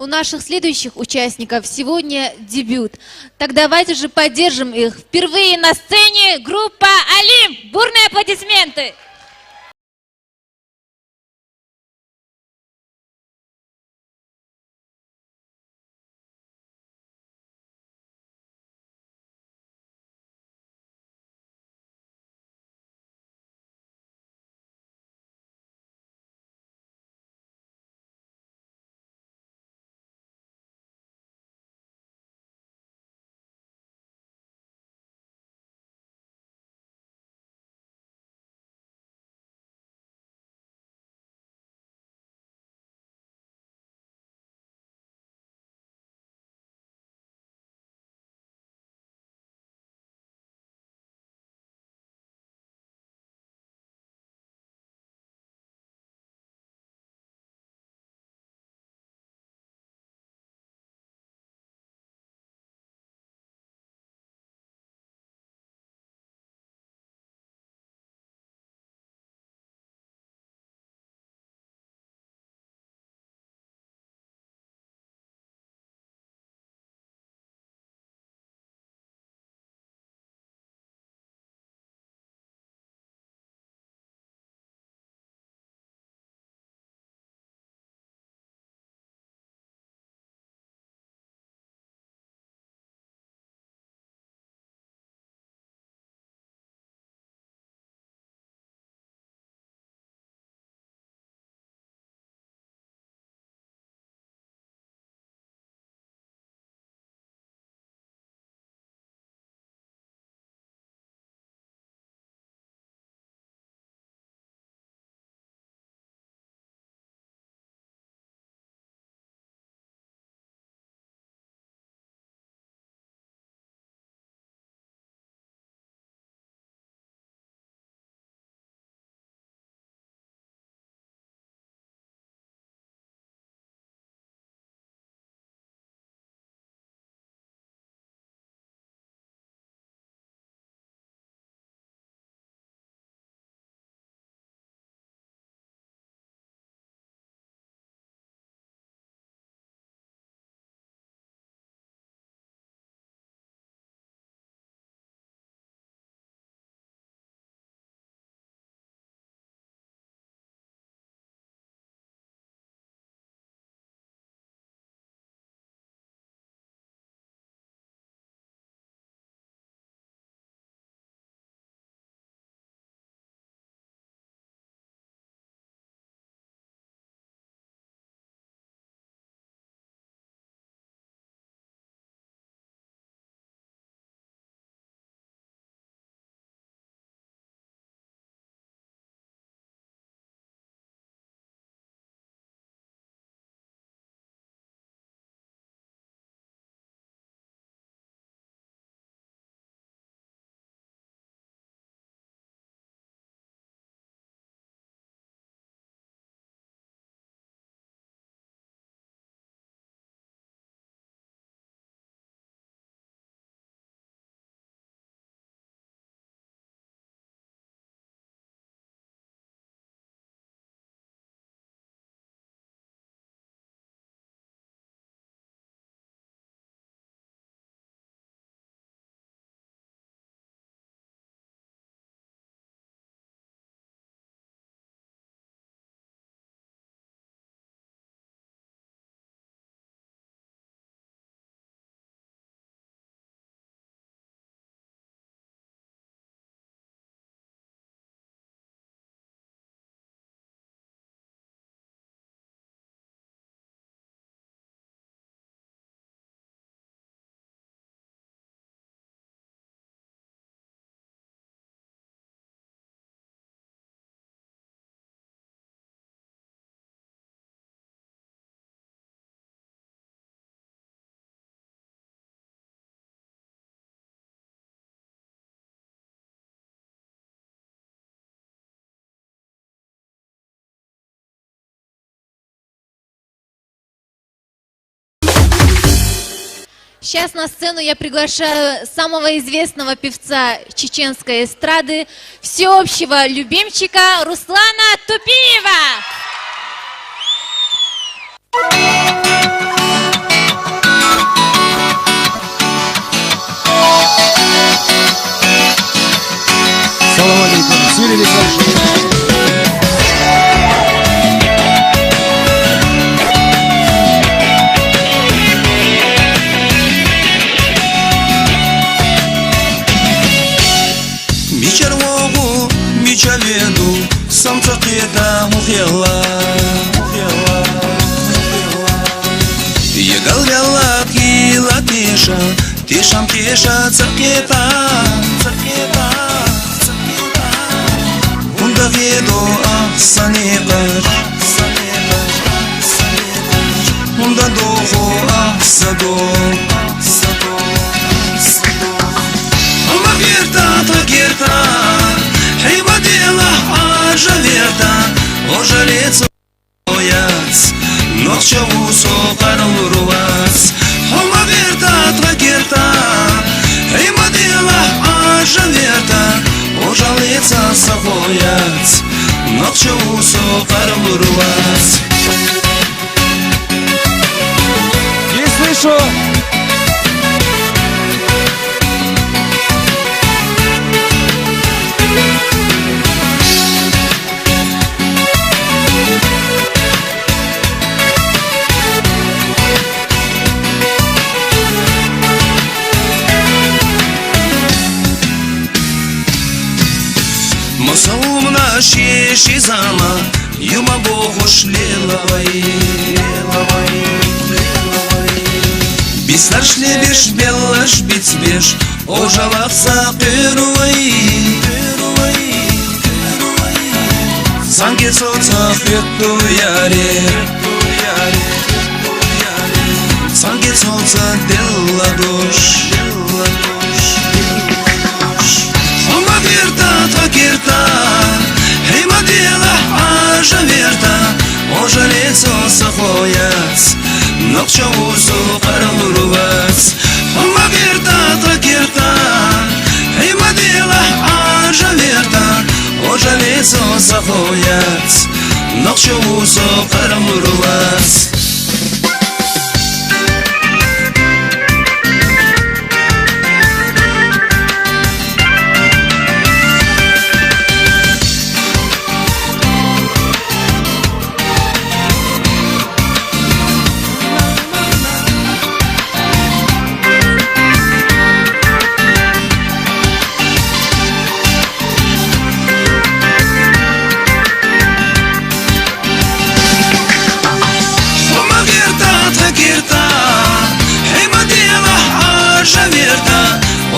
У наших следующих участников сегодня дебют. Так давайте же поддержим их. Впервые на сцене группа «Олимп». Бурные аплодисменты! Сейчас на сцену я приглашаю самого известного певца чеченской эстрады, всеобщего любимчика Руслана Тупиева. Салам алейкум, Сирили Карши. Мичарвогу, мичаведу, самца кета мухела. Егалвяла кила тиша, тишам тиша царкета. Унда веду ахсанекаш, унда доху ахсадо. Герта, хиба дела ажаверта, ожалец ояц, ночеву сокару рувас. Хома верта, трагерта, хиба дела ажаверта, ожалец сохояц, ночеву сокару рувас. Не слышу. Мосаумна шизама, юма богу шлелавай. Бистар шлебеш, белаш бицбеш, ожалавса кырувай. Санге соца хетту яре, санге соца делладош. Герта, хима дела ажаверта, ожалец сохояц, ночеву сокару рувас. Хома герта, хима дела ажаверта, ожалец сохояц, ночеву сокару рувас.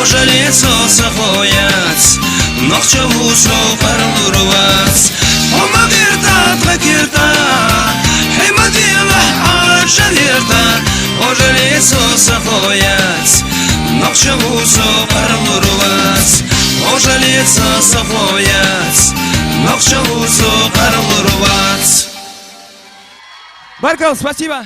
Ожалец сохояц, ночеву сокару рувас. Хома герта, хима дела ажаверта, ожалец сохояц, ночеву сокару рувас. Ожалец сохояц, ночеву сокару рувас. Баркал, спасибо.